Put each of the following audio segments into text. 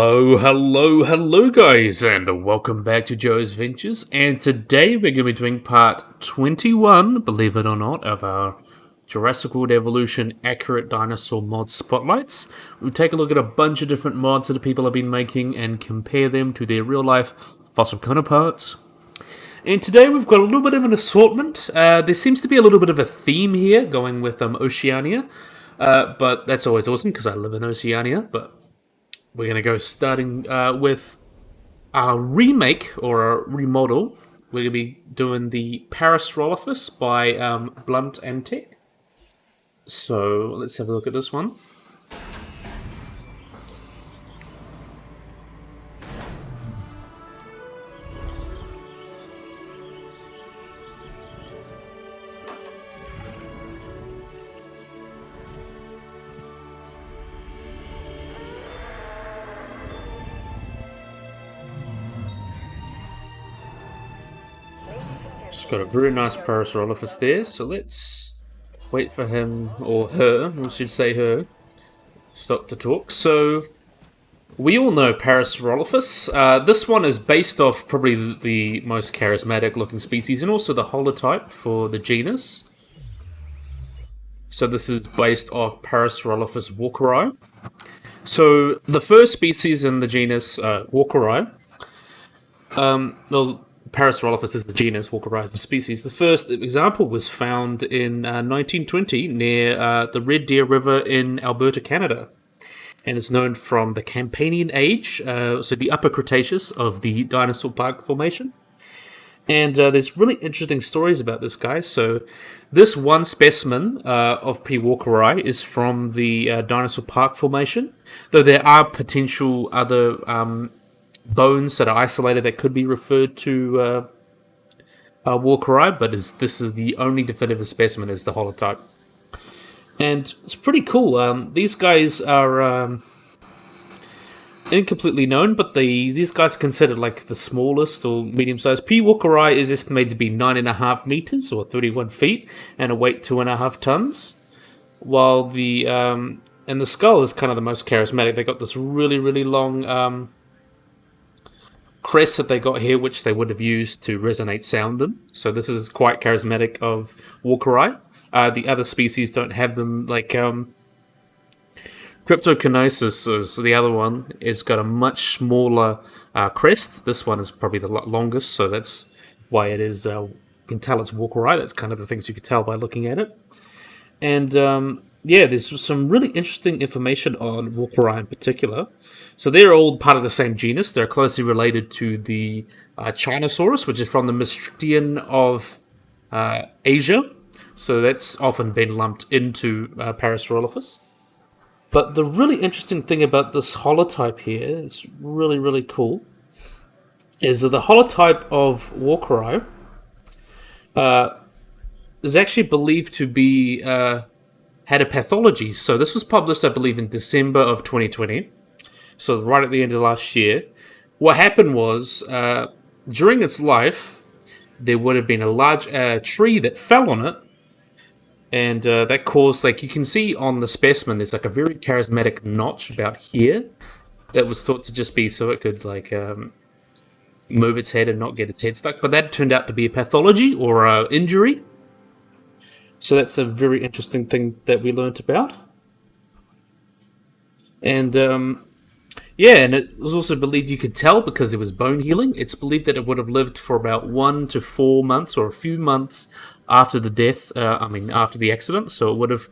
Hello guys, and welcome back to Joe's Ventures, and today we're going to be doing part 21, believe it or not, of our Jurassic World Evolution Accurate Dinosaur Mod Spotlights. We'll take a look at a bunch of different mods that people have been making and compare them to their real-life fossil counterparts. And today we've got a little bit of an assortment. There seems to be a little bit of a theme here, going with Oceania, but that's always awesome because I live in Oceania, but we're going to go starting with our remake or a remodel. We're going to be doing the Parasaurolophus by Blunt Antek. So let's have a look at this one. Just got a very nice Parasaurolophus there, so let's wait for him, or her, we should say her, stop to talk. So, we all know Parasaurolophus. This one is based off probably the most charismatic looking species, and also the holotype for the genus. So this is based off Parasaurolophus Pwakarai. So, the first species in the genus, Pwakarai, Parasaurolophus is the genus, Pwakarai is the species. The first example was found in 1920 near the Red Deer River in Alberta, Canada, and is known from the Campanian age, so the Upper Cretaceous of the Dinosaur Park Formation. And there's really interesting stories about this guy. So this one specimen of P. Pwakarai is from the Dinosaur Park Formation, though there are potential other bones that are isolated that could be referred to Pwakarai, but this is the only definitive specimen is the holotype. And it's pretty cool. These guys are incompletely known, but these guys are considered like the smallest or medium-sized. P. Pwakarai is estimated to be 9.5 meters or 31 feet and a weight 2.5 tons, while the and the skull is kind of the most charismatic. They got this really, really long crest that they got here, which they would have used to resonate sound in. So this is quite charismatic of Pwakarai. The other species don't have them. Like Cryptokinesis is the other one. It's got a much smaller crest. This one is probably the longest, so that's why it is. You can tell it's Pwakarai. That's kind of the things you could tell by looking at it. And yeah, there's some really interesting information on Pwakarai in particular. So they're all part of the same genus. They're closely related to the Tyrannosaurus, which is from the Maastrichtian of Asia. So that's often been lumped into Parasaurolophus. But the really interesting thing about this holotype here, is really, really cool, is that the holotype of Pwakarai is actually believed to be had a pathology. So this was published, I believe, in December of 2020. So right at the end of last year. What happened was, during its life, there would have been a large tree that fell on it, and that caused, like you can see on the specimen, there's like a very charismatic notch about here that was thought to just be so it could like move its head and not get its head stuck. But that turned out to be a pathology or an injury. So that's a very interesting thing that we learnt about. And yeah, and it was also believed you could tell because there was bone healing. It's believed that it would have lived for about 1 to 4 months or a few months after the death, after the accident. So it would have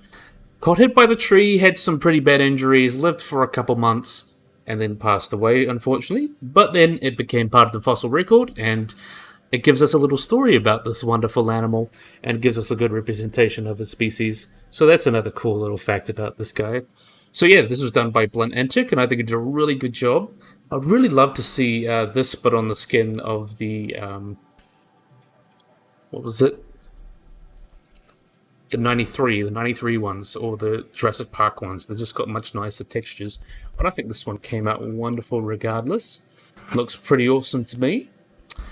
got hit by the tree, had some pretty bad injuries, lived for a couple months, and then passed away, unfortunately. But then it became part of the fossil record, and it gives us a little story about this wonderful animal, and gives us a good representation of its species. So that's another cool little fact about this guy. So yeah, this was done by Blunt Antek, and I think it did a really good job. I'd really love to see this put on the skin of the, what was it? The 93 ones, or the Jurassic Park ones. They've just got much nicer textures. But I think this one came out wonderful regardless. Looks pretty awesome to me.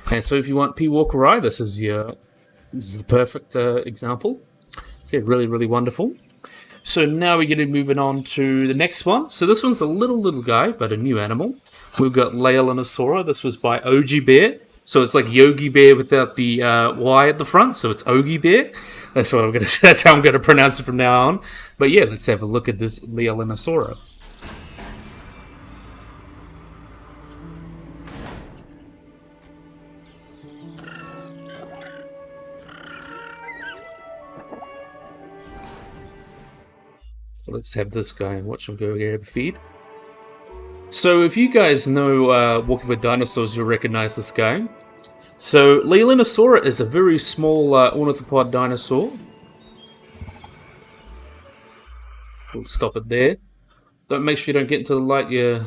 And so if you want P. Pwakarai, this is the perfect example. So yeah, really, really wonderful. So now we're going to be moving on to the next one. So this one's a little guy, but a new animal. We've got Leolasaur. This was by OG Bear. So it's like Yogi Bear without the Y at the front. So it's Ogi Bear. That's what I'm gonna. That's how I'm gonna pronounce it from now on. But yeah, let's have a look at this Leolasaur. So let's have this guy and watch him go grab a feed. So if you guys know Walking with Dinosaurs, you'll recognize this guy. So Leolasaur is a very small ornithopod dinosaur. We'll stop it there. Don't make sure you don't get into the light, yeah.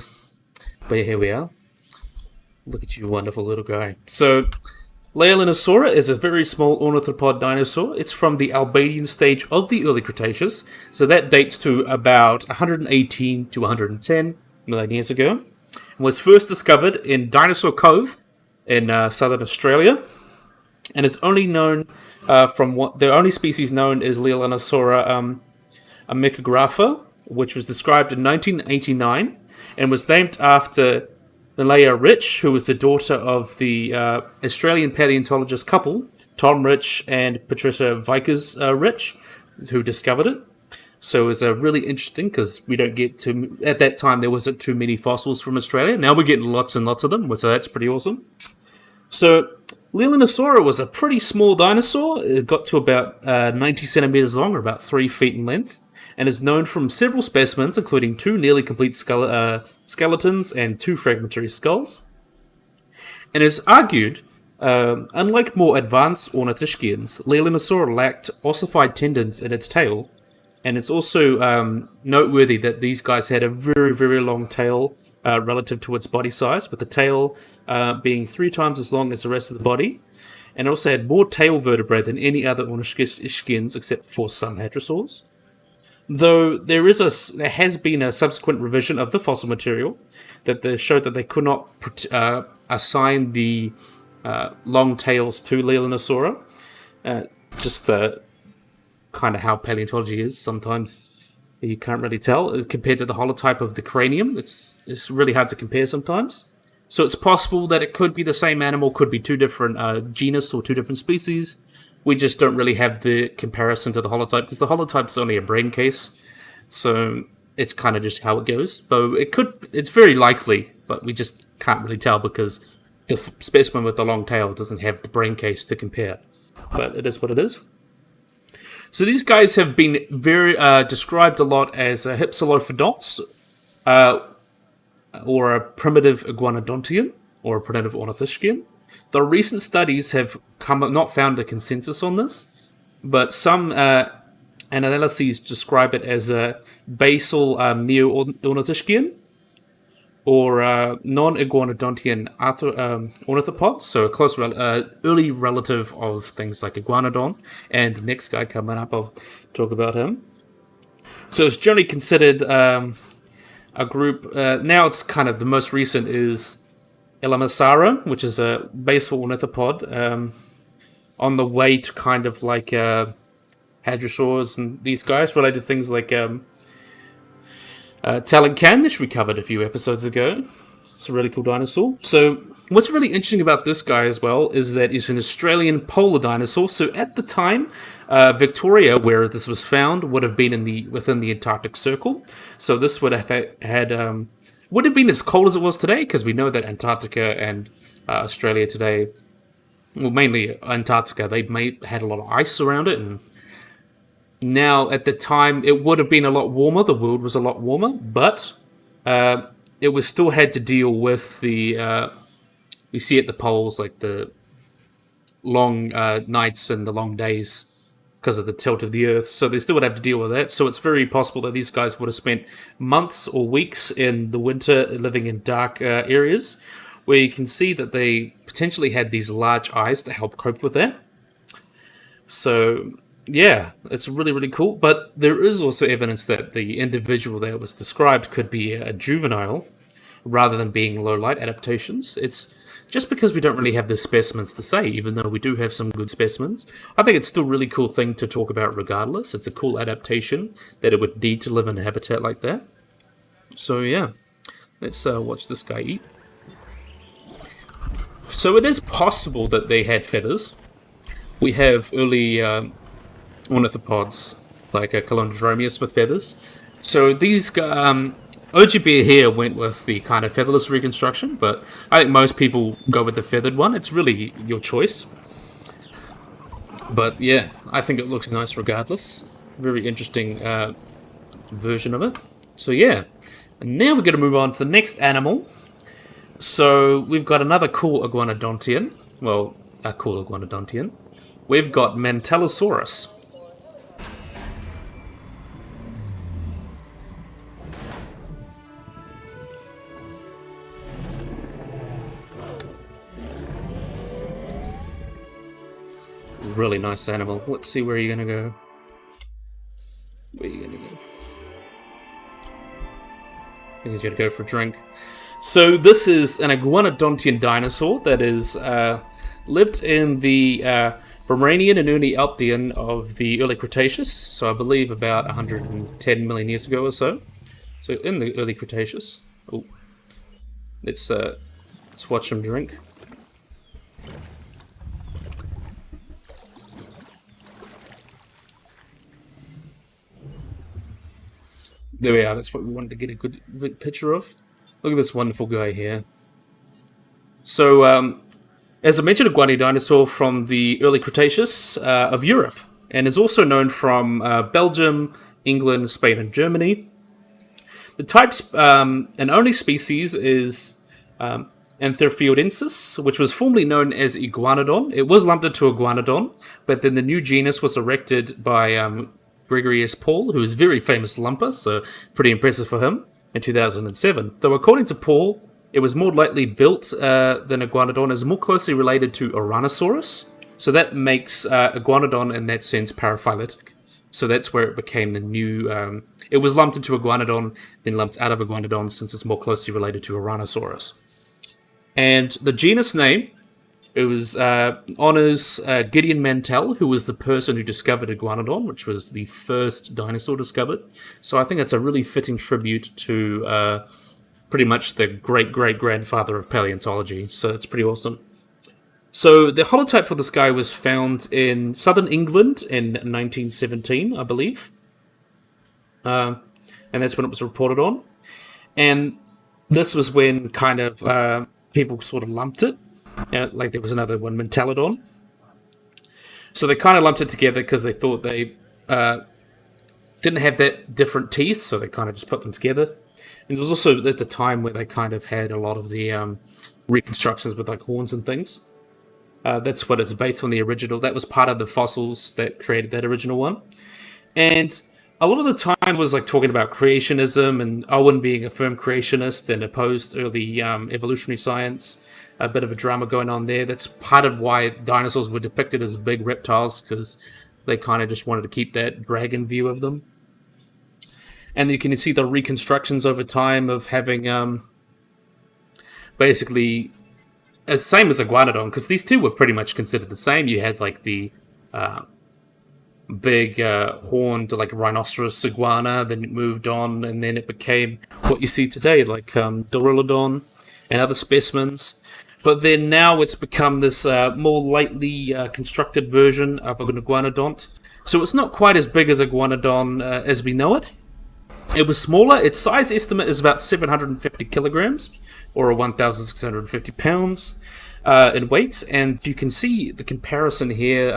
But yeah, here we are. Look at you, wonderful little guy. So Leolasaur is a very small ornithopod dinosaur. It's from the Albanian stage of the early Cretaceous. So that dates to about 118 to 110 million years ago. And was first discovered in Dinosaur Cove in southern Australia, and is only known from what the only species known is Leolasaur amicographa, which was described in 1989 and was named after Malaya Rich, who was the daughter of the Australian paleontologist couple Tom Rich and Patricia Vickers Rich, who discovered it. So it was really interesting because we don't get to, at that time there wasn't too many fossils from Australia. Now we're getting lots and lots of them, so that's pretty awesome. So Leolasaur was a pretty small dinosaur. It got to about 90 centimeters long, or about 3 feet in length, and is known from several specimens, including 2 nearly complete skeletons and 2 fragmentary skulls. And is argued, unlike more advanced ornithischians, Leolasaur lacked ossified tendons in its tail, and it's also noteworthy that these guys had a very, very long tail relative to its body size, with the tail being 3 times as long as the rest of the body, and it also had more tail vertebrae than any other ornithischians except for some hadrosaurs. Though there has been a subsequent revision of the fossil material that showed that they could not assign the long tails to Leolasaur. Just kind of how paleontology is. Sometimes you can't really tell compared to the holotype of the cranium. It's really hard to compare sometimes. So it's possible that it could be the same animal, could be 2 different genus or 2 different species. We just don't really have the comparison to the holotype because the holotype's only a brain case. So it's kind of just how it goes. But it's very likely, but we just can't really tell because the specimen with the long tail doesn't have the brain case to compare. But it is what it is. So these guys have been very described a lot as hypsilophodonts, or a primitive iguanodontian, or a primitive ornithischian. The recent studies have not found a consensus on this, but some analyses describe it as a basal neo-ornithischian, or non-iguanodontian ornithopod, so a close early relative of things like Iguanodon, and the next guy coming up, I'll talk about him. So it's generally considered a group, now it's kind of the most recent is Elamasara, which is a basal ornithopod, on the way to kind of like hadrosaurs and these guys, related to things like Thylakaleo, which we covered a few episodes ago. It's a really cool dinosaur. So what's really interesting about this guy as well is that he's an Australian polar dinosaur. So at the time, Victoria, where this was found, would have been within the Antarctic Circle. So this would have would have been as cold as it was today, because we know that Antarctica and Australia today, well, mainly Antarctica, they had a lot of ice around it, and now, at the time, it would have been a lot warmer. The world was a lot warmer, but it was still had to deal with the. We see at the poles like the long nights and the long days because of the tilt of the Earth. So they still would have to deal with that. So it's very possible that these guys would have spent months or weeks in the winter living in dark areas, where you can see that they potentially had these large eyes to help cope with that. So. Yeah, it's really, really cool. But there is also evidence that the individual that was described could be a juvenile rather than being low light adaptations. It's just because we don't really have the specimens to say, even though we do have some good specimens. I think it's still a really cool thing to talk about regardless. It's a cool adaptation that it would need to live in a habitat like that. So yeah, let's watch this guy eat. So it is possible that they had feathers. We have early ornithopods like a Calodromius with feathers. So these OGB here went with the kind of featherless reconstruction, but I think most people go with the feathered one. It's really your choice. But yeah, I think it looks nice regardless. Very interesting version of it. So yeah, and now we're going to move on to the next animal. So we've got another cool iguanodontian. Well, a cool iguanodontian. We've got Mantellosaurus. Really nice animal. Let's see where you're gonna go. Where are you gonna go? I think he's gonna go for a drink. So this is an iguanodontian dinosaur that is lived in the Pomeranian and early Alpdian of the early Cretaceous. So I believe about 110 million years ago or so. So in the early Cretaceous. Oh, let's watch him drink. There we are, that's what we wanted to get a good picture of. Look at this wonderful guy here. So, as I mentioned, Iguanodon dinosaur from the early Cretaceous of Europe, and is also known from Belgium, England, Spain, and Germany. The types and only species is Antherphiodensis, which was formerly known as Iguanodon. It was lumped into Iguanodon, but then the new genus was erected by Gregorius Paul, who is a very famous lumper, so pretty impressive for him, in 2007. Though according to Paul, it was more lightly built than Iguanodon, is more closely related to Tyrannosaurus, so that makes Iguanodon in that sense paraphyletic. So that's where it became the new... it was lumped into Iguanodon, then lumped out of Iguanodon since it's more closely related to Tyrannosaurus. And the genus name, it was honors Gideon Mantell, who was the person who discovered Iguanodon, which was the first dinosaur discovered. So I think it's a really fitting tribute to pretty much the great-great-grandfather of paleontology. So it's pretty awesome. So the holotype for this guy was found in southern England in 1917, I believe. And that's when it was reported on. And this was when kind of people sort of lumped it. Like there was another one, Mentellodon. So they kind of lumped it together because they thought they didn't have that different teeth, so they kind of just put them together. And it was also at the time where they kind of had a lot of the reconstructions with like horns and things. That's what it's based on, the original. That was part of the fossils that created that original one. And a lot of the time was like talking about creationism and Owen being a firm creationist and opposed early evolutionary science. A bit of a drama going on there. That's part of why dinosaurs were depicted as big reptiles, because they kind of just wanted to keep that dragon view of them. And you can see the reconstructions over time of having basically as same as Iguanodon, because these two were pretty much considered the same. You had like the big horned like rhinoceros iguana, then it moved on, and then it became what you see today, like Dorylodon and other specimens. But then now it's become this more lightly constructed version of an iguanodont. So it's not quite as big as Iguanodon as we know it. It was smaller. Its size estimate is about 750 kilograms, or 1,650 pounds in weight. And you can see the comparison here.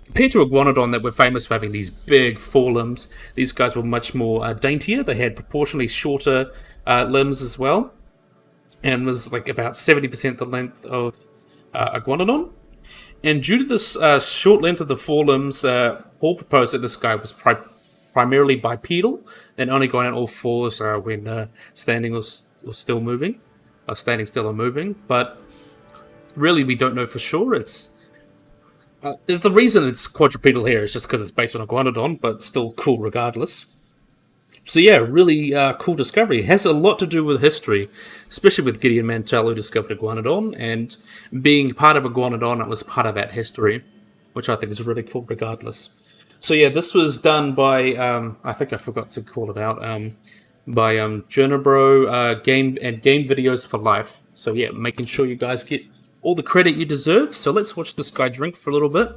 Compared to Iguanodon, that were famous for having these big forelimbs, these guys were much more daintier. They had proportionally shorter limbs as well, and was like about 70% the length of Iguanodon. And due to this short length of the forelimbs, Paul proposed that this guy was primarily bipedal and only going on all fours when standing was still moving, standing still or moving. But really, we don't know for sure. It's the reason it's quadrupedal here is just because it's based on Iguanodon, but still cool regardless. So yeah, really cool discovery. It has a lot to do with history, especially with Gideon Mantell, who discovered Iguanodon, and being part of Iguanodon, it was part of that history, which I think is really cool regardless. So yeah, this was done by, I think I forgot to call it out, by Journabro Game Videos for Life. So yeah, making sure you guys get all the credit you deserve. So let's watch this guy drink for a little bit,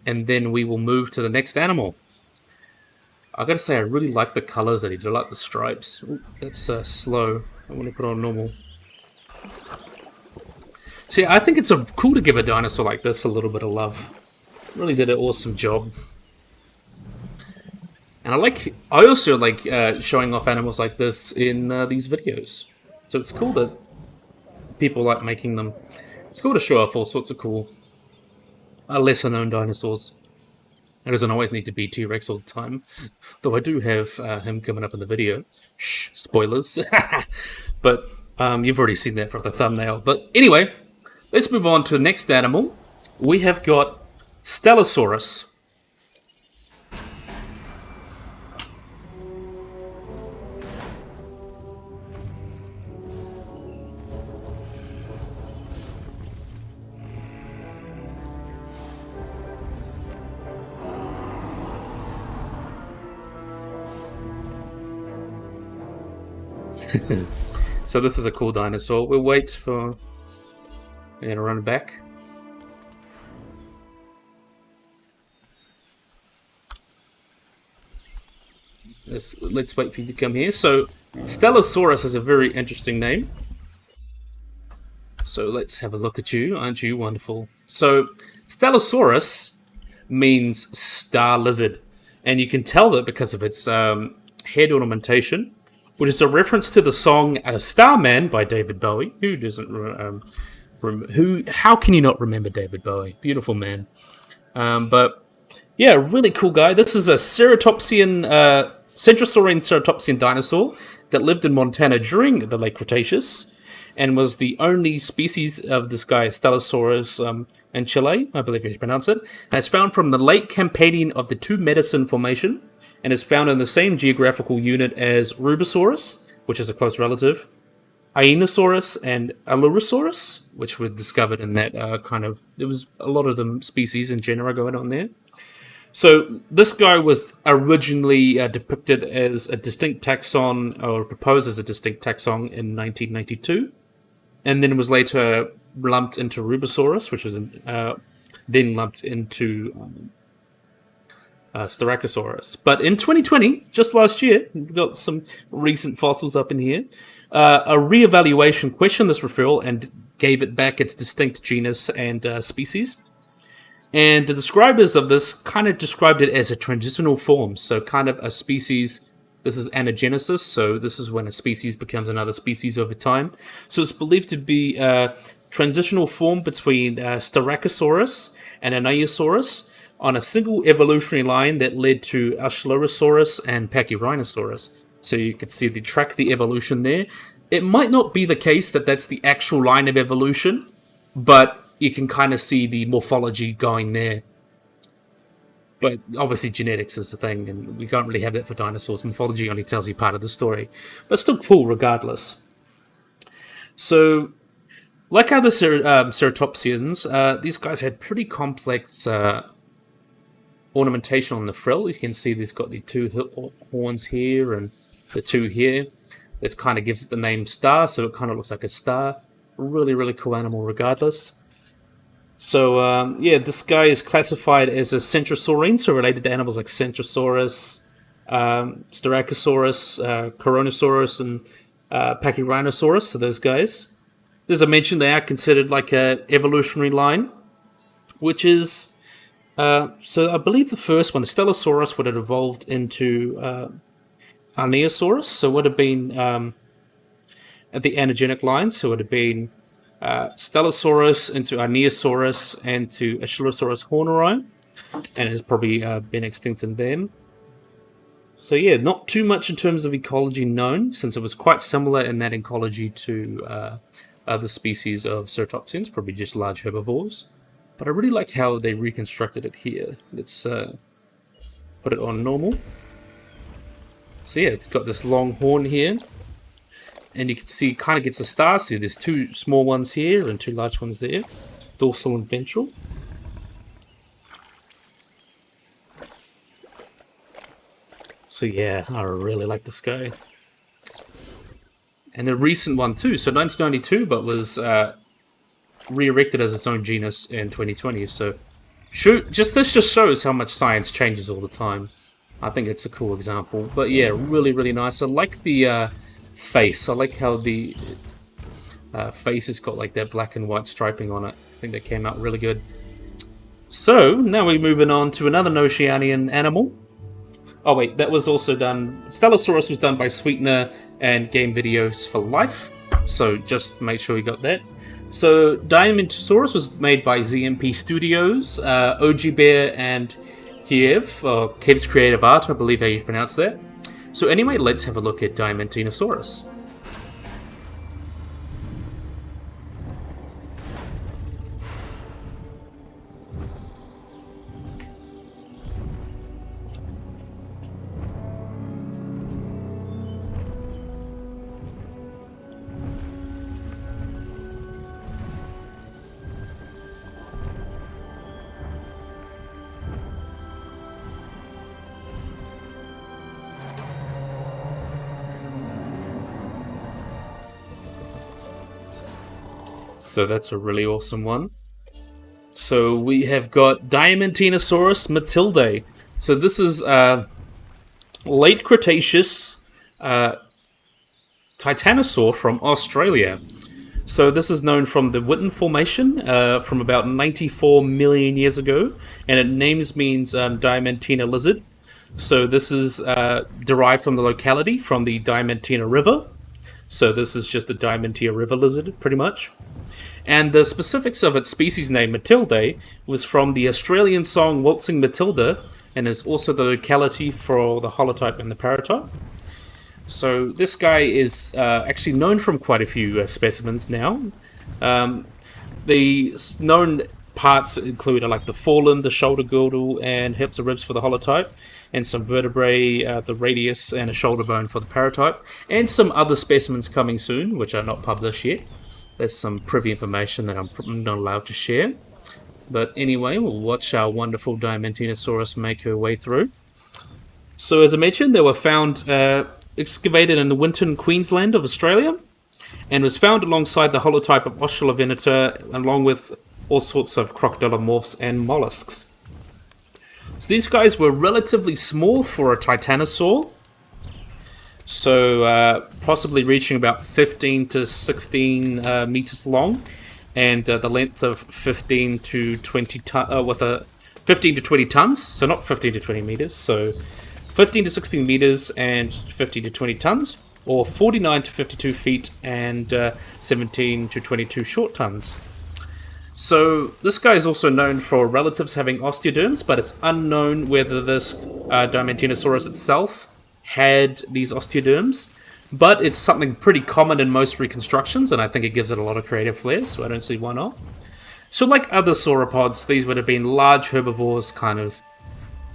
and then we will move to the next animal. I gotta say, I really like the colors that he did. I like the stripes. Ooh, that's slow. I want to put on normal. See, I think it's cool to give a dinosaur like this a little bit of love. Really did an awesome job. And I also like showing off animals like this in these videos. So it's cool that people like making them. It's cool to show off all sorts of cool, lesser known dinosaurs. It doesn't always need to be T-Rex all the time. Though I do have him coming up in the video. Shh, spoilers. But you've already seen that from the thumbnail. But anyway, let's move on to the next animal. We have got Stylosaurus. So this is a cool dinosaur. We'll wait for to run back. Let's wait for you to come here. So Stylosaurus is a very interesting name. So let's have a look at you. Aren't you wonderful? So Stylosaurus means star lizard, and you can tell that because of its head ornamentation, which is a reference to the song "Starman" by David Bowie. Who doesn't? How can you not remember David Bowie? Beautiful man. But yeah, really cool guy. This is a ceratopsian, Centrosaurian ceratopsian dinosaur that lived in Montana during the late Cretaceous, and was the only species of this guy, Stylosaurus, in Chile, I believe you pronounce it. And it's found from the late Campanian of the Two Medicine Formation, and is found in the same geographical unit as Rubosaurus, which is a close relative, Iguanodon, and Allosaurus, which were discovered in that there was a lot of them species and genera going on there. So this guy was originally depicted as a distinct taxon, or proposed as a distinct taxon in 1992, and then was later lumped into Rubosaurus, which was then lumped into Styracosaurus. But in 2020, just last year, we've got some recent fossils up in here, a re-evaluation questioned this referral and gave it back its distinct genus and species. And the describers of this kind of described it as a transitional form, so kind of a species. This is anagenesis, so this is when a species becomes another species over time. So it's believed to be a transitional form between Styracosaurus and Iguanodon on a single evolutionary line that led to Monologusaurus and Pwakarai. So you could see track the evolution there. It might not be the case that that's the actual line of evolution, but you can kind of see the morphology going there. But obviously genetics is the thing, and we can't really have that for dinosaurs. Morphology only tells you part of the story. But still cool regardless. So, like other ceratopsians, these guys had pretty complex ornamentation on the frill. You can see there's got the two horns here and the two here. That kind of gives it the name star, so it kind of looks like a star. Really, really cool animal regardless. So, yeah, this guy is classified as a centrosaurine, so related to animals like Centrosaurus, Styracosaurus, Coronosaurus, and Pachyrhinosaurus, so those guys. As I mentioned, they are considered like an evolutionary line, which is... so I believe the first one, the Stylosaurus, would have evolved into Iguanodon, so it would have been at the anagenic line, so it would have been Stylosaurus into Iguanodon and to Achilosaurus horneri, and has probably been extinct in them. So yeah, not too much in terms of ecology known, since it was quite similar in that ecology to other species of ceratopsians, probably just large herbivores. But I really like how they reconstructed it here. Let's put it on normal. So yeah, it's got this long horn here. And you can see it kind of gets the stars here. There's two small ones here and two large ones there. Dorsal and ventral. So yeah, I really like this guy. And a recent one too, so 1992, but was re-erected as its own genus in 2020. So this just shows how much science changes all the time. I think it's a cool example. But yeah, really, really nice. I like the face. I like how the face has got like that black and white striping on it. I think that came out really good. So now we're moving on to another Oceanian animal. Oh wait, that was also done. Stellosaurus was done by Sweetener and Game Videos for Life. So just make sure you got that. So Diamantinosaurus was made by ZMP Studios, OG Bear and Kiev, or Kev's Creative Art, I believe how you pronounce that. So anyway, let's have a look at Diamantinosaurus. So that's a really awesome one. So we have got Diamantinosaurus matildae. So this is late Cretaceous Titanosaur from Australia. So this is known from the Witten Formation from about 94 million years ago, and it names means Diamantina lizard. So this is derived from the locality, from the Diamantina River. So this is just the Diamantina River lizard, pretty much. And the specifics of its species name, matildae, was from the Australian song Waltzing Matilda, and is also the locality for the holotype and the paratype. So this guy is actually known from quite a few specimens now. The known parts include like the forelimb, the shoulder girdle, and hips and ribs for the holotype, and some vertebrae, the radius, and a shoulder bone for the paratype, and some other specimens coming soon, which are not published yet. There's some privy information that I'm not allowed to share. But anyway, we'll watch our wonderful Diamantinosaurus make her way through. So as I mentioned, they were found excavated in the Winton, Queensland of Australia, and was found alongside the holotype of Australovenator, along with all sorts of crocodilomorphs and mollusks. So these guys were relatively small for a titanosaur. So possibly reaching about 15 to 16 meters long, and the length of 15 to 20 with a 15 to 20 tons. So not 15 to 20 meters. So 15 to 16 meters and 15 to 20 tons, or 49 to 52 feet and 17 to 22 short tons. So this guy is also known for relatives having osteoderms, but it's unknown whether this Diamantinosaurus itself had these osteoderms, but it's something pretty common in most reconstructions, and I think it gives it a lot of creative flair, so I don't see why not. So like other sauropods, these would have been large herbivores, kind of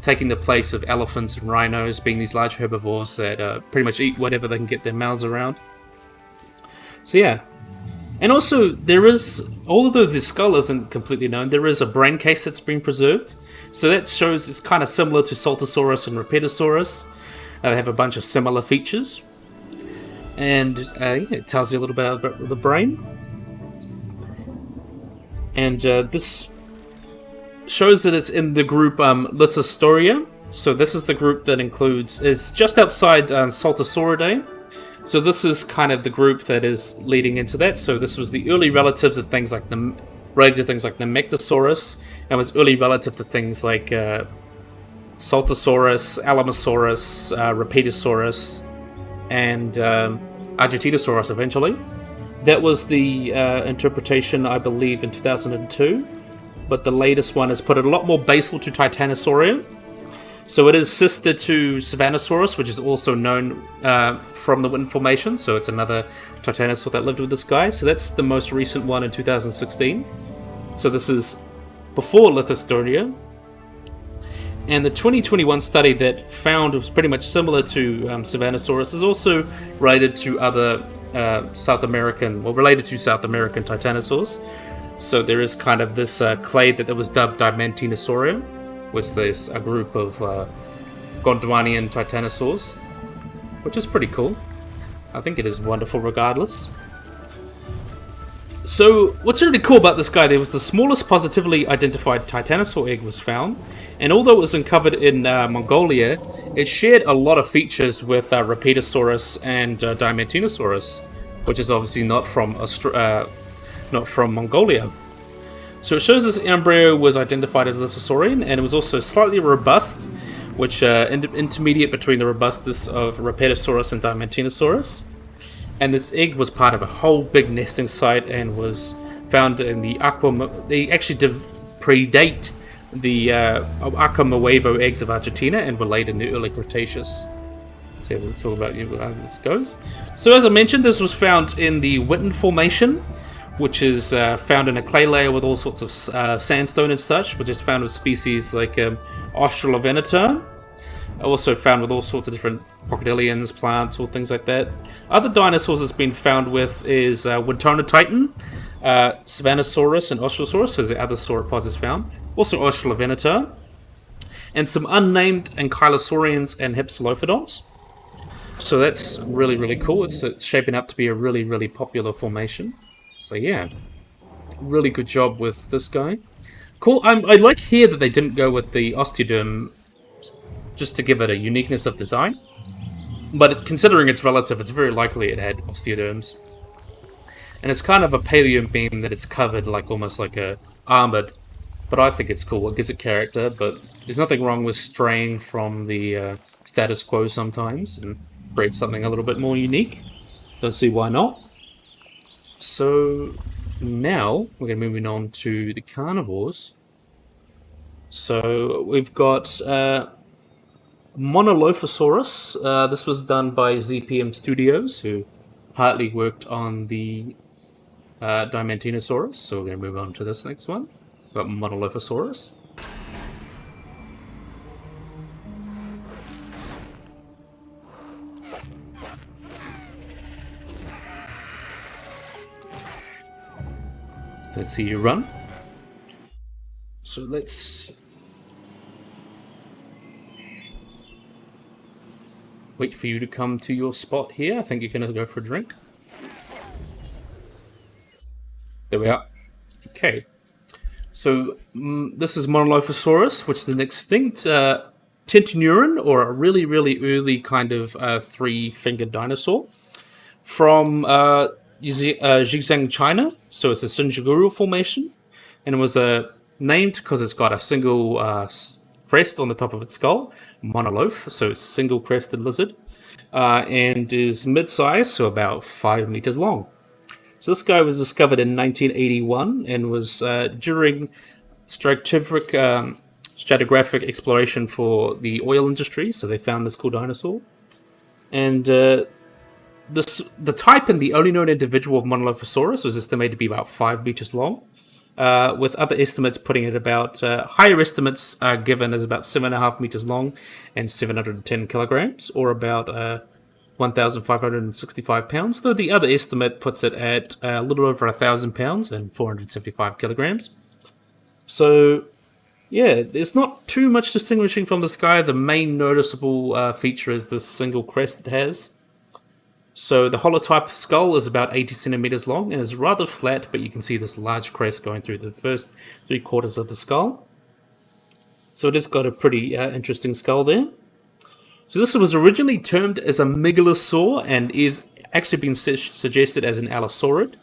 taking the place of elephants and rhinos, being these large herbivores that pretty much eat whatever they can get their mouths around. So yeah. And also, there is, although the skull isn't completely known, there is a brain case that's been preserved. So that shows it's kind of similar to Saltosaurus and Rapetosaurus. They have a bunch of similar features. And yeah, it tells you a little bit about the brain. And this shows that it's in the group Lithostoria. So this is the group that is just outside Saltosauridae. So this is kind of the group that is leading into that. So this was the early relatives of things like the Nemectosaurus, and was early relative to things like Saltosaurus, Alamosaurus, Rapetosaurus, and Argentinosaurus eventually. That was the interpretation, I believe, in 2002. But the latest one has put it a lot more basal to Titanosauria. So it is sister to Savannosaurus, which is also known from the Witten Formation. So it's another titanosaur that lived with this guy. So that's the most recent one in 2016. So this is before Lithostoria. And the 2021 study that found was pretty much similar to Savannahsaurus is also related to other related to South American titanosaurs. So there is kind of this clade that was dubbed Diamantinosaurus, which is a group of Gondwanian titanosaurs, which is pretty cool. I think it is wonderful regardless. So what's really cool about this guy, there was the smallest positively identified titanosaur egg was found, and although it was uncovered in Mongolia, it shared a lot of features with Rapetosaurus and Diamantinosaurus, which is obviously not from Mongolia. So it shows this embryo was identified as Leolasaurian, and it was also slightly robust, which intermediate between the robustness of Rapetosaurus and Diamantinosaurus. And this egg was part of a whole big nesting site and was found in the They actually predate the Acamoevo eggs of Argentina and were laid in the early Cretaceous. So we'll talk about how this goes. So as I mentioned, this was found in the Witten Formation, which is found in a clay layer with all sorts of sandstone and such, which is found with species like Australovenator. Also found with all sorts of different crocodilians, plants, or things like that. Other dinosaurs that's been found with is Wintona Titan, Savannahsaurus, and Australosaurus, as the other sauropods is found. Also Australovenator, and some unnamed ankylosaurians and hypsilophodonts. So that's really, really cool. It's shaping up to be a really, really popular formation. So yeah, really good job with this guy. Cool. I like here that they didn't go with the osteoderm just to give it a uniqueness of design. But considering it's relative, it's very likely it had osteoderms. And it's kind of a paleo beam that it's covered like almost like a armored. But I think it's cool. It gives it character. But there's nothing wrong with straying from the status quo sometimes and create something a little bit more unique. Don't see why not. So now we're going to move on to the carnivores. So we've got Monolophosaurus. This was done by ZPM Studios, who partly worked on the Diamantinosaurus. So we're going to move on to this next one. We've got Monolophosaurus. Let's see you run. So let's wait for you to come to your spot here. I think you're going to go for a drink. There we are. Okay. So this is Monolophosaurus, which is an extinct Tentineuron, or a really, really early kind of three-fingered dinosaur from Xizang, China. So it's a Xinjiang formation, and it was named because it's got a single crest on the top of its skull, monoloph, so it's single-crested lizard, and is mid-size, so about 5 meters long. So this guy was discovered in 1981 and was during stratigraphic exploration for the oil industry. So they found this cool dinosaur, and the type and the only known individual of Monolophosaurus was estimated to be about 5 meters long, with other estimates putting it about higher estimates given as about 7.5 meters long and 710 kilograms, or about 1,565 pounds, though the other estimate puts it at a little over 1,000 pounds and 475 kilograms. So, yeah, there's not too much distinguishing from this guy. The main noticeable feature is this single crest it has. So the holotype skull is about 80 centimeters long and is rather flat, but you can see this large crest going through the first 3/4 of the skull. So it has got a pretty interesting skull there. So this was originally termed as a megalosaur and is actually been suggested as an allosaurid,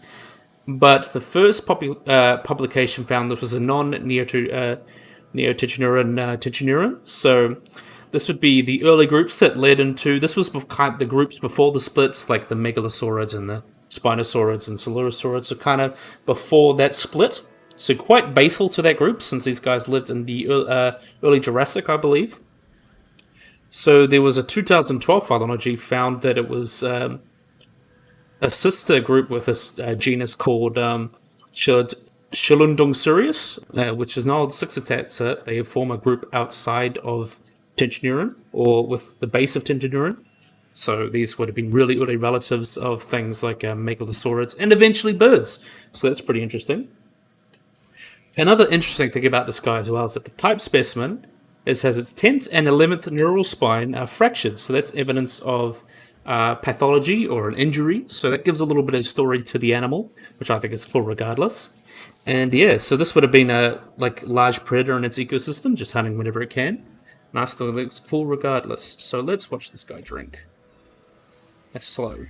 but the first publication found this was a non-Neotichineuron. So this would be the early groups that led into... This was the groups before the splits, like the megalosaurids and the spinosaurids and coelurosaurids, so kind of before that split. So quite basal to that group, since these guys lived in the early Jurassic, I believe. So there was a 2012 phylogeny found that it was a sister group with this genus called Shilundongsaurus, which is an old sixitata. They form a group outside of Tintinurin, or with the base of Tintinurin. So these would have been really early relatives of things like megalosaurids and eventually birds. So that's pretty interesting. Another interesting thing about this guy as well is that the type specimen has its 10th and 11th neural spine fractured. So that's evidence of pathology or an injury. So that gives a little bit of story to the animal, which I think is cool regardless. And yeah, so this would have been a large predator in its ecosystem, just hunting whenever it can. And I still think it's cool regardless. So let's watch this guy drink. That's slow.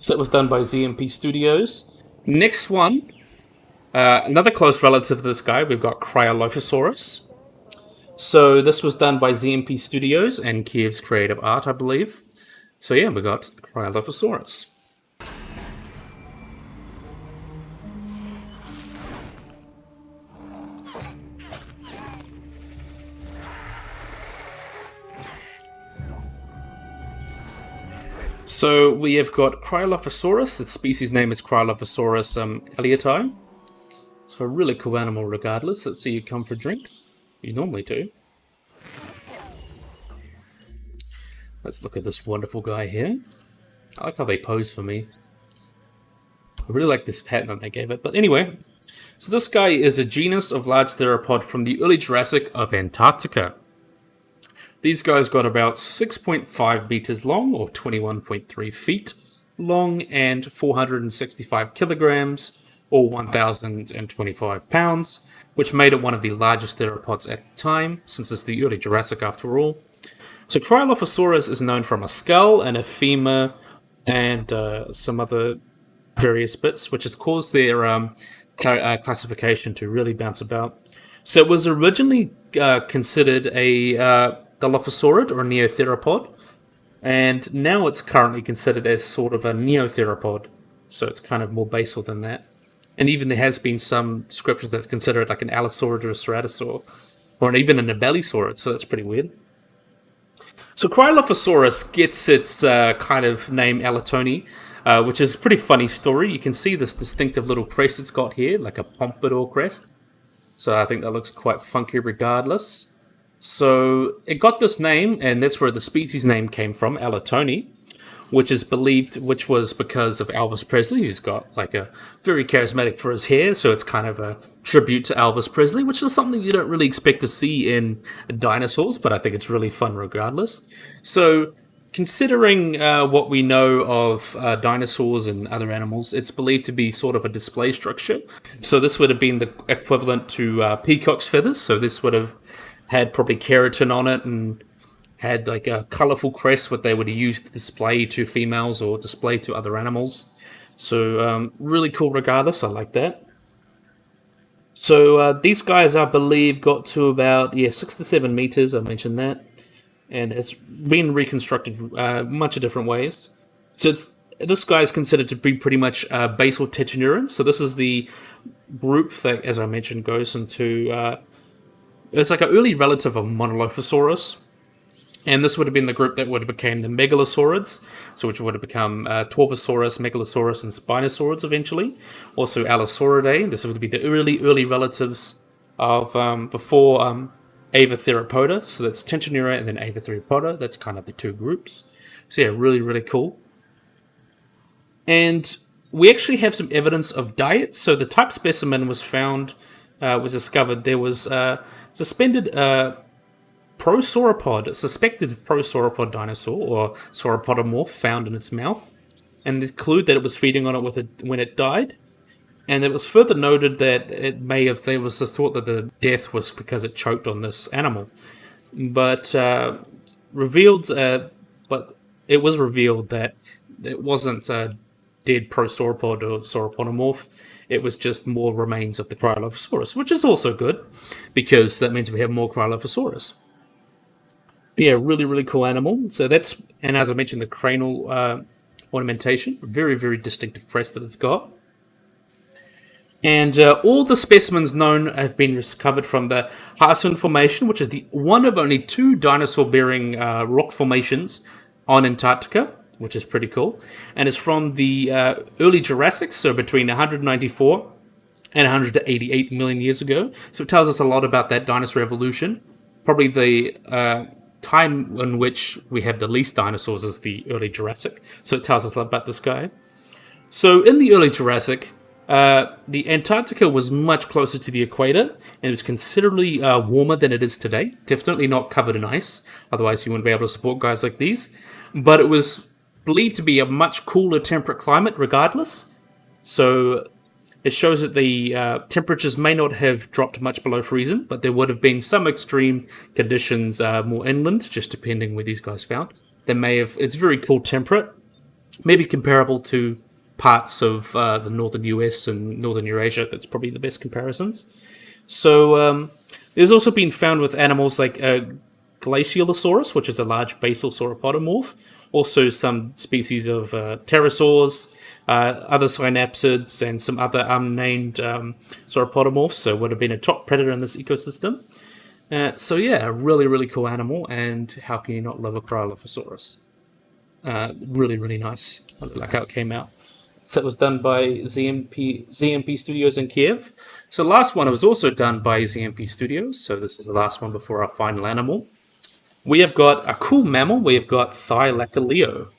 So that was done by ZMP Studios. Next one, another close relative to this guy, we've got Cryolophosaurus. So this was done by ZMP Studios and Kiev's Creative Art, I believe. So yeah, we got Cryolophosaurus. So we have got Cryolophosaurus. Its species name is Cryolophosaurus ellioti. So a really cool animal regardless. Let's see you come for a drink. You normally do. Let's look at this wonderful guy here. I like how they pose for me. I really like this pattern that they gave it. But anyway, so this guy is a genus of large theropod from the early Jurassic of Antarctica. These guys got about 6.5 meters long, or 21.3 feet long, and 465 kilograms, or 1,025 pounds, which made it one of the largest theropods at the time, since it's the early Jurassic after all. So Cryolophosaurus is known from a skull and a femur and some other various bits, which has caused their classification to really bounce about. So it was originally considered a Dilophosaurid or a neotheropod, and now it's currently considered as sort of a neotheropod, so it's kind of more basal than that. And even there has been some descriptions that's considered like an Allosaurus or a Ceratosaur, or even an Abellisaurid, so that's pretty weird. So Cryolophosaurus gets its kind of name Alatoni, which is a pretty funny story. You can see this distinctive little crest it's got here, like a pompadour crest. So I think that looks quite funky regardless. So it got this name, and that's where the species name came from, Alatoni, which is believed, which was because of Elvis Presley, who's got like a very charismatic for his hair. So it's kind of a tribute to Elvis Presley, which is something you don't really expect to see in dinosaurs, but I think it's really fun regardless. So considering what we know of dinosaurs and other animals, it's believed to be sort of a display structure. So this would have been the equivalent to peacock's feathers. So this would have had probably keratin on it and had like a colourful crest what they would have used to display to females or display to other animals. So really cool regardless, I like that. So these guys, I believe, got to about 6 to 7 meters, I mentioned that, and has been reconstructed much of different ways. So this guy is considered to be pretty much basal tetranurin. So this is the group that, as I mentioned, goes into it's like an early relative of Monolophosaurus, and this would have been the group that would have become the megalosaurids, so which would have become Torvosaurus, Megalosaurus, and Spinosaurids eventually. Also Allosauridae. This would be the early relatives of before Avatheropoda. So that's Tintinura and then Avatheropoda. That's kind of the two groups. So yeah, really, really cool. And we actually have some evidence of diet. So the type specimen was found, was discovered. There was suspended suspected prosauropod dinosaur or sauropodomorph found in its mouth, and they clued that it was feeding on it when it died. And it was further noted that there was a thought that the death was because it choked on this animal, but it was revealed that it wasn't a dead prosauropod or sauropodomorph. It was just more remains of the Cryolophosaurus, which is also good, because that means we have more Cryolophosaurus. Yeah, really, really cool animal. So that's, and as I mentioned, the cranial ornamentation, very, very distinctive crest that it's got. And all the specimens known have been recovered from the Harsun Formation, which is the one of only two dinosaur-bearing rock formations on Antarctica, which is pretty cool. And it's from the early Jurassic, so between 194 and 188 million years ago. So it tells us a lot about that dinosaur evolution. Probably the time in which we have the least dinosaurs is the early Jurassic. So it tells us a lot about this guy. So in the early Jurassic, the Antarctica was much closer to the equator, and it was considerably warmer than it is today. Definitely not covered in ice, otherwise you wouldn't be able to support guys like these. But it was believed to be a much cooler temperate climate regardless. So it shows that the temperatures may not have dropped much below freezing, but there would have been some extreme conditions more inland, just depending where these guys found. They may have. It's very cool temperate, maybe comparable to parts of the northern US and northern Eurasia. That's probably the best comparisons. So there's also been found with animals like Glaciolosaurus, which is a large basal sauropodomorph. Also some species of pterosaurs, other synapsids, and some other unnamed sauropodomorphs. So would have been a top predator in this ecosystem. So yeah, a really, really cool animal. And how can you not love a Cryolophosaurus? Really, really nice. I like how it came out. So it was done by ZMP Studios in Kiev. So the last one was also done by ZMP Studios. So this is the last one before our final animal. We have got a cool mammal. We have got Thylakaleo.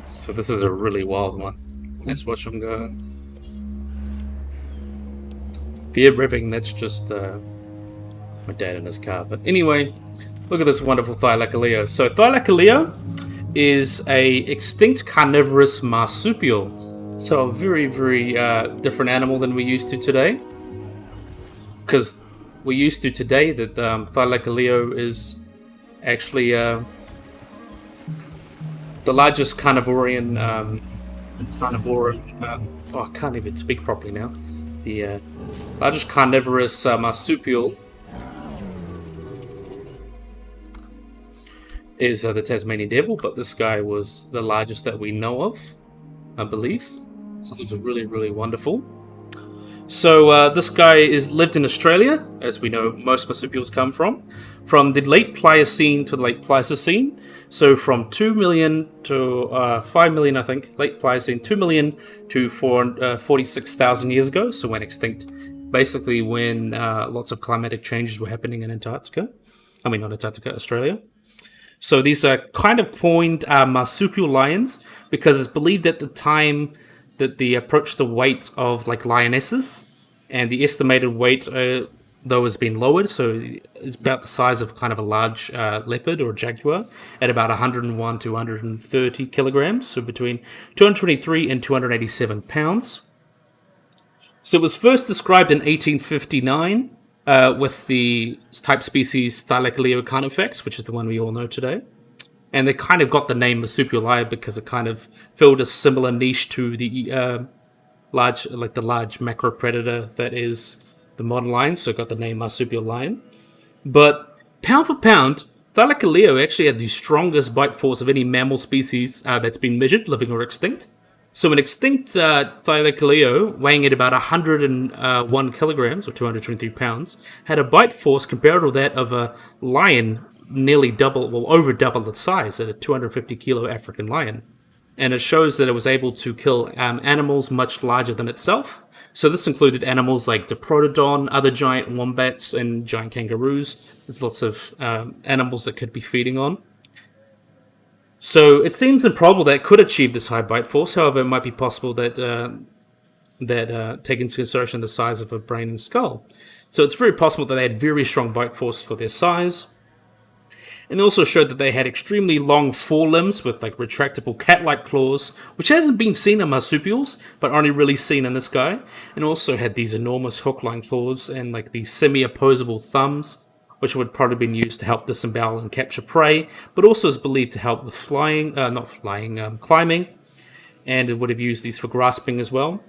So this is a really wild one. Let's watch him go. If you're ripping, that's just my dad in his car. But anyway, look at this wonderful Thylakaleo. So Thylakaleo is a extinct carnivorous marsupial. So a very, very different animal than we're used to today. Because we're used to today that Thylakaleo is actually the largest carnivorian, I can't even speak properly now. The largest carnivorous marsupial is the Tasmanian devil, but this guy was the largest that we know of, I believe. So these are really, really wonderful. So this guy lived in Australia, as we know most marsupials come from the late Pliocene to the late Pleistocene. So from 2 million to 5 million, I think, late Pliocene, 2 million to 46,000 years ago, so went extinct. Basically when lots of climatic changes were happening in Antarctica. I mean, not Antarctica, Australia. So these are kind of coined marsupial lions because it's believed at the time that they approached the weight of like lionesses, and the estimated weight, though, has been lowered, so it's about the size of kind of a large leopard or jaguar at about 101 to 130 kilograms, so between 223 and 287 pounds. So it was first described in 1859 with the type species Thylakaleo carnifex, which is the one we all know today. And they kind of got the name marsupial lion because it kind of filled a similar niche to the large macro predator that is the modern lion, so it got the name marsupial lion. But pound for pound, Thylakaleo actually had the strongest bite force of any mammal species that's been measured, living or extinct. So an extinct Thylakaleo, weighing at about 101 kilograms, or 223 pounds, had a bite force comparable to that of a lion, nearly double, well, over double its size, at a 250 kilo African lion. And it shows that it was able to kill animals much larger than itself. So this included animals like Diprotodon, other giant wombats, and giant kangaroos. There's lots of animals that could be feeding on. So it seems improbable that it could achieve this high bite force. However, it might be possible that take into consideration the size of a brain and skull. So it's very possible that they had very strong bite force for their size. And it also showed that they had extremely long forelimbs with like retractable cat-like claws, which hasn't been seen in marsupials, but only really seen in this guy. And also had these enormous hook-line claws and like these semi-opposable thumbs which would probably been used to help disembowel and capture prey, but also is believed to help with climbing, and it would have used these for grasping as well.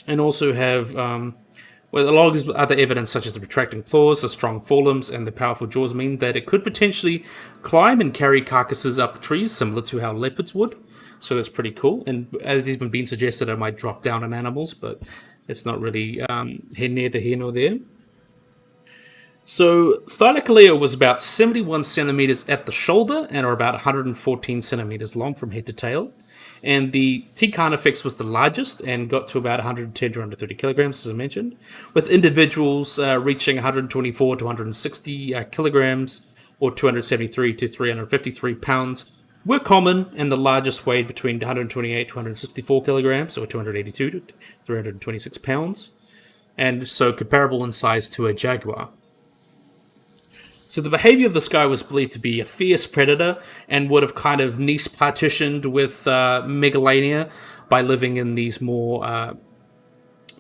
And also have well, a lot of other evidence, such as the retracting claws, the strong forelimbs, and the powerful jaws, mean that it could potentially climb and carry carcasses up trees, similar to how leopards would. So that's pretty cool. And it's even been suggested it might drop down on animals, but it's not really neither here nor there. So Thylakaleo was about 71 centimeters at the shoulder and are about 114 centimeters long from head to tail. And the T Carnifex was the largest and got to about 110 to 130 kilograms, as I mentioned, with individuals reaching 124 to 160 kilograms or 273 to 353 pounds were common, and the largest weighed between 128 to 164 kilograms or 282 to 326 pounds, and so comparable in size to a jaguar. So the behavior of this guy was believed to be a fierce predator and would have kind of niche partitioned with Megalania by living in these more,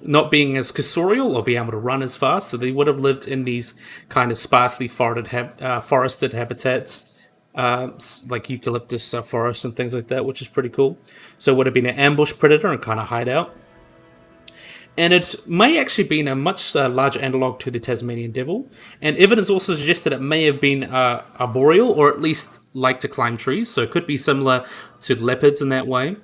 not being as cursorial or being able to run as fast. So they would have lived in these kind of sparsely forested habitats, like eucalyptus forests and things like that, which is pretty cool. So it would have been an ambush predator and kind of hideout. And it may actually been a much larger analog to the Tasmanian devil, and evidence also suggests that it may have been arboreal, or at least like to climb trees, so it could be similar to leopards in that way.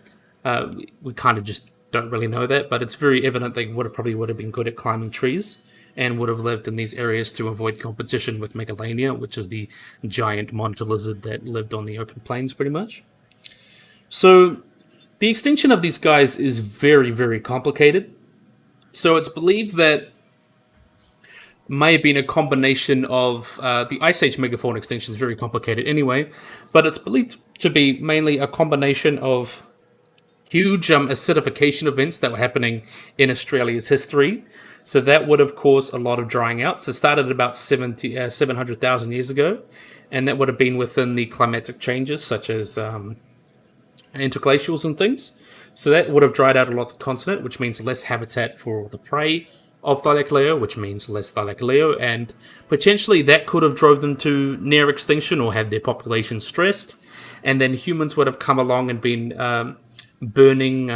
We kind of just don't really know that, but it's very evident they probably would have been good at climbing trees, and would have lived in these areas to avoid competition with Megalania, which is the giant monitor lizard that lived on the open plains pretty much. So the extinction of these guys is very, very complicated. So it's believed that may have been a combination of the Ice Age megafauna extinction is very complicated anyway, but it's believed to be mainly a combination of huge acidification events that were happening in Australia's history. So that would have caused a lot of drying out. So it started about 700,000 years ago, and that would have been within the climatic changes such as interglacials and things. So that would have dried out a lot of the continent, which means less habitat for the prey of Thylakaleo, which means less Thylakaleo, and potentially that could have drove them to near extinction or had their population stressed. And then humans would have come along and been burning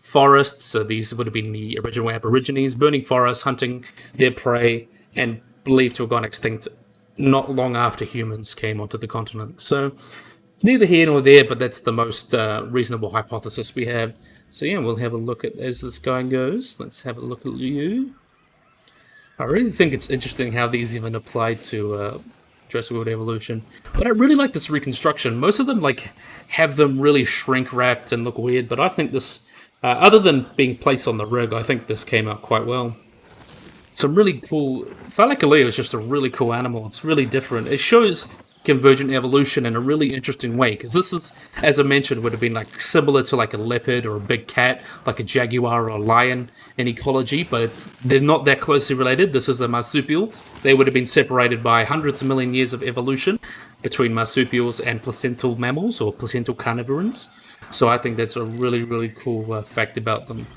forests. So these would have been the original Aborigines, burning forests, hunting their prey, and believed to have gone extinct not long after humans came onto the continent. So it's neither here nor there, but that's the most reasonable hypothesis we have. So yeah, we'll have a look at as this guy goes. Let's have a look at you. I really think it's interesting how these even apply to Jurassic World Evolution. But I really like this reconstruction. Most of them like have them really shrink wrapped and look weird, but I think this, other than being placed on the rig, I think this came out quite well. Some really cool. Thylakaleo is just a really cool animal. It's really different. It shows convergent evolution in a really interesting way, because this is, as I mentioned, would have been like similar to like a leopard or a big cat, like a jaguar or a lion in ecology, but they're not that closely related. This is a marsupial. They would have been separated by hundreds of million years of evolution between marsupials and placental mammals or placental carnivorans. So I think that's a really, really cool fact about them.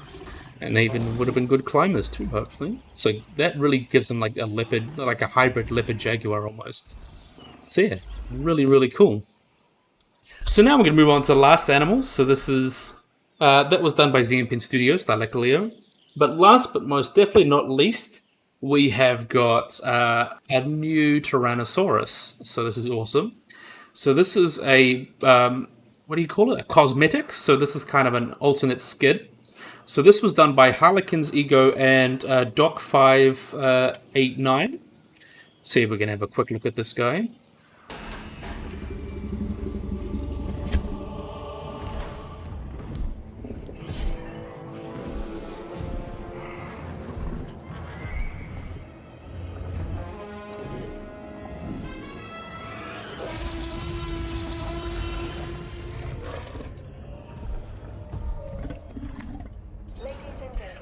And they even would have been good climbers too, hopefully. So that really gives them like a leopard, like a hybrid leopard jaguar almost. So yeah, really, really cool. So now we're going to move on to the last animal. So this is, that was done by Xenopin Studios, Thylakaleo. But last but most definitely not least, we have got a new Tyrannosaurus. So this is awesome. So this is a, what do you call it? A cosmetic. So this is kind of an alternate skid. So this was done by Harlequin's Ego and Doc589. See if we can have a quick look at this guy.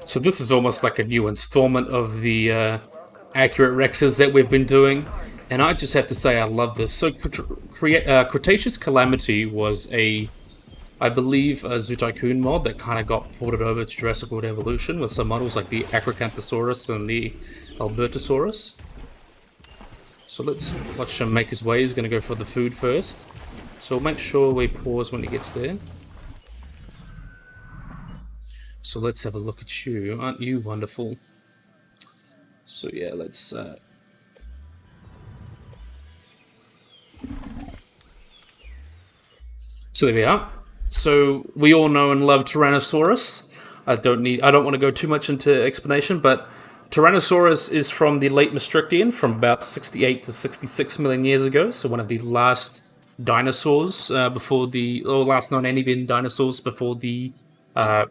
So this is almost like a new installment of the accurate Rexes that we've been doing, and I just have to say I love this. So Cretaceous Calamity was I believe, a Zootycoon mod that kind of got ported over to Jurassic World Evolution with some models like the Acrocanthosaurus and the Albertosaurus. So let's watch him make his way. He's going to go for the food first. So we'll make sure we pause when he gets there. So let's have a look at you. Aren't you wonderful? So yeah, let's... So there we are. So we all know and love Tyrannosaurus. I don't want to go too much into explanation, but Tyrannosaurus is from the late Maastrichtian, from about 68 to 66 million years ago. So one of the last dinosaurs last non-avian dinosaurs before the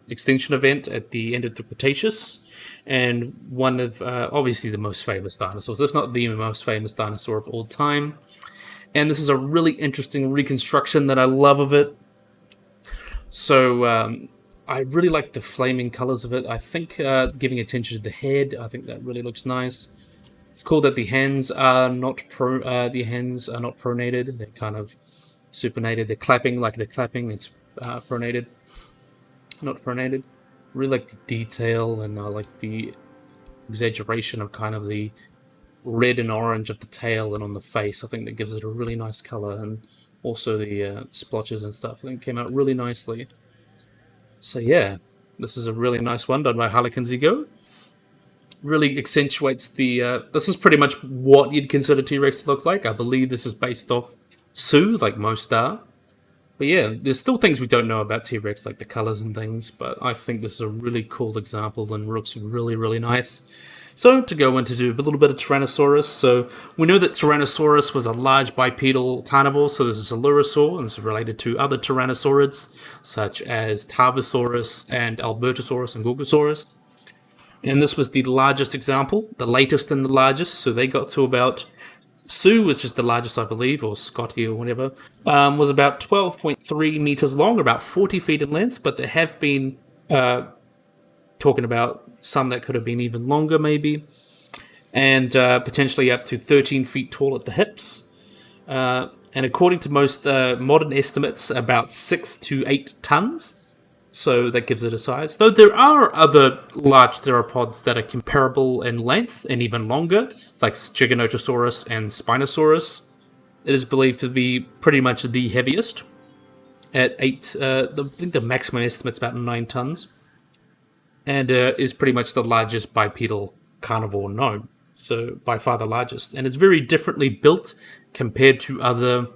extinction event at the end of the Cretaceous, and one of obviously the most famous dinosaurs, if not the most famous dinosaur of all time. And this is a really interesting reconstruction that I love of it. So I really like the flaming colors of it. I think giving attention to the head, I think that really looks nice. It's cool that the hands are not pronated. They're kind of supinated. They're clapping like they're clapping. It's pronated, not pronated. Really like the detail, and I like the exaggeration of kind of the red and orange of the tail and on the face. I think that gives it a really nice color, and also the splotches and stuff. I think it came out really nicely. So yeah, this is a really nice one done by Harlequin's Ego. Really accentuates the... this is pretty much what you'd consider T-Rex to look like. I believe this is based off Sue, like most are. But yeah, there's still things we don't know about T-Rex, like the colors and things, but I think this is a really cool example and looks really, really nice. So, to go into do a little bit of Tyrannosaurus. So, we know that Tyrannosaurus was a large bipedal carnivore, so this is a Leolasaur, and this is related to other Tyrannosaurids, such as Tarbosaurus and Albertosaurus and Gorgosaurus. And this was the largest example, the latest and the largest, so they got to about... Sue, which is the largest, I believe, or Scotty or whatever, was about 12.3 meters long, about 40 feet in length, but there have been talking about some that could have been even longer, maybe, and potentially up to 13 feet tall at the hips. And according to most modern estimates, about 6 to 8 tons. So that gives it a size. Though there are other large theropods that are comparable in length and even longer, like Giganotosaurus and Spinosaurus. It is believed to be pretty much the heaviest at 8. I think the maximum estimate's about 9 tons. And is pretty much the largest bipedal carnivore known. So by far the largest. And it's very differently built compared to other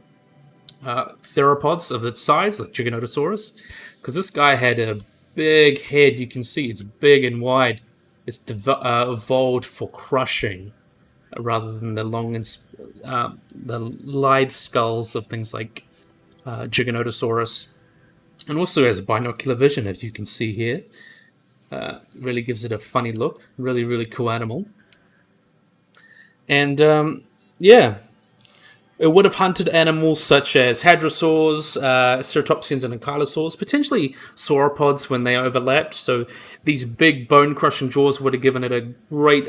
theropods of its size, like Giganotosaurus. Because this guy had a big head. You can see it's big and wide. It's evolved for crushing rather than the long and the lithe skulls of things like Giganotosaurus. And also has binocular vision, as you can see here. Really gives it a funny look. Really, really cool animal. And yeah. It would have hunted animals such as hadrosaurs, ceratopsians, and ankylosaurs, potentially sauropods when they overlapped. So these big bone-crushing jaws would have given it a great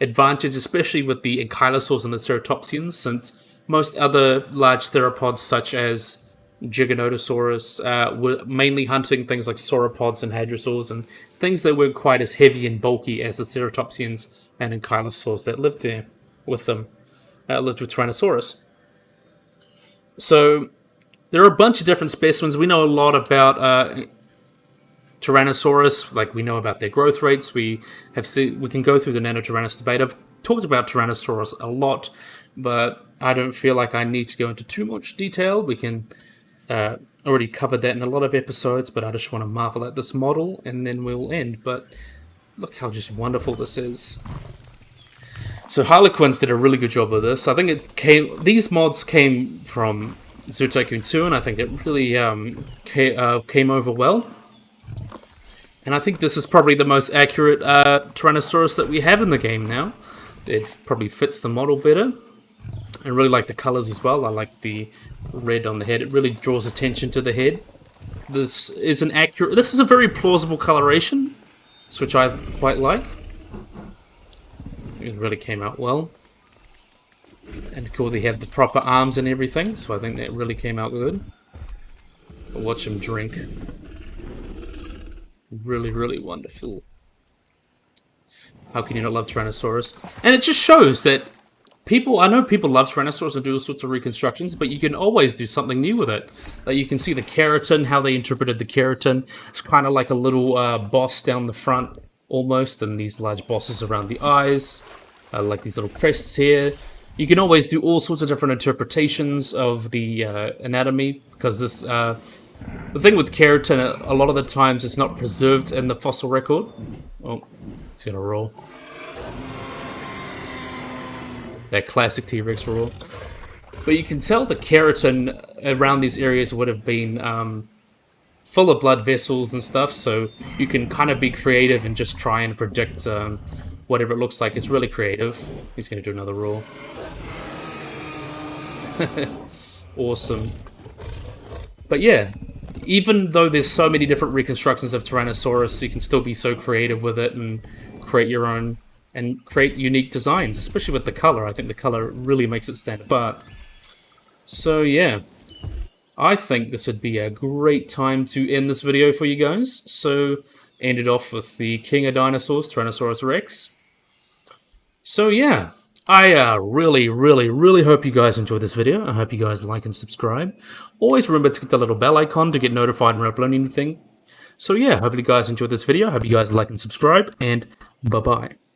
advantage, especially with the ankylosaurs and the ceratopsians, since most other large theropods such as Giganotosaurus were mainly hunting things like sauropods and hadrosaurs and things that weren't quite as heavy and bulky as the ceratopsians and ankylosaurs that lived there with them. Lived with Tyrannosaurus. So there are a bunch of different specimens. We know a lot about Tyrannosaurus, like we know about their growth rates. We can go through the Nanotyrannus debate. I've talked about Tyrannosaurus a lot, but I don't feel like I need to go into too much detail. We can already covered that in a lot of episodes, but I just want to marvel at this model, and then we'll end. But look how just wonderful this is. So Harlequins did a really good job of this. I think these mods came from Zootycoon 2, and I think it really came over well. And I think this is probably the most accurate Tyrannosaurus that we have in the game now. It probably fits the model better. I really like the colors as well. I like the red on the head. It really draws attention to the head. This is a very plausible coloration, which I quite like. It really came out well. And cool, they have the proper arms and everything, so I think that really came out good. I'll watch him drink. Really, really wonderful. How can you not love Tyrannosaurus? And it just shows that I know people love Tyrannosaurus and do all sorts of reconstructions, but you can always do something new with it. Like you can see the keratin, how they interpreted the keratin. It's kind of like a little boss down the front, almost, and these large bosses around the eyes, like these little crests here. You can always do all sorts of different interpretations of the anatomy, because this... the thing with keratin, a lot of the times it's not preserved in the fossil record. Oh, it's gonna roll. That classic T-Rex roar. But you can tell the keratin around these areas would have been full of blood vessels and stuff, so you can kind of be creative and just try and predict whatever it looks like. It's really creative. He's going to do another roar. Awesome. But yeah, even though there's so many different reconstructions of Tyrannosaurus, you can still be so creative with it and create your own and create unique designs, especially with the color. I think the color really makes it stand apart. So yeah, I think this would be a great time to end this video for you guys. So end it off with the king of dinosaurs, Tyrannosaurus Rex. So yeah, I really hope you guys enjoyed this video. I hope you guys like and subscribe. Always remember to hit the little bell icon to get notified when I upload anything. So yeah, hopefully you guys enjoyed this video. I hope you guys like and subscribe, and bye-bye.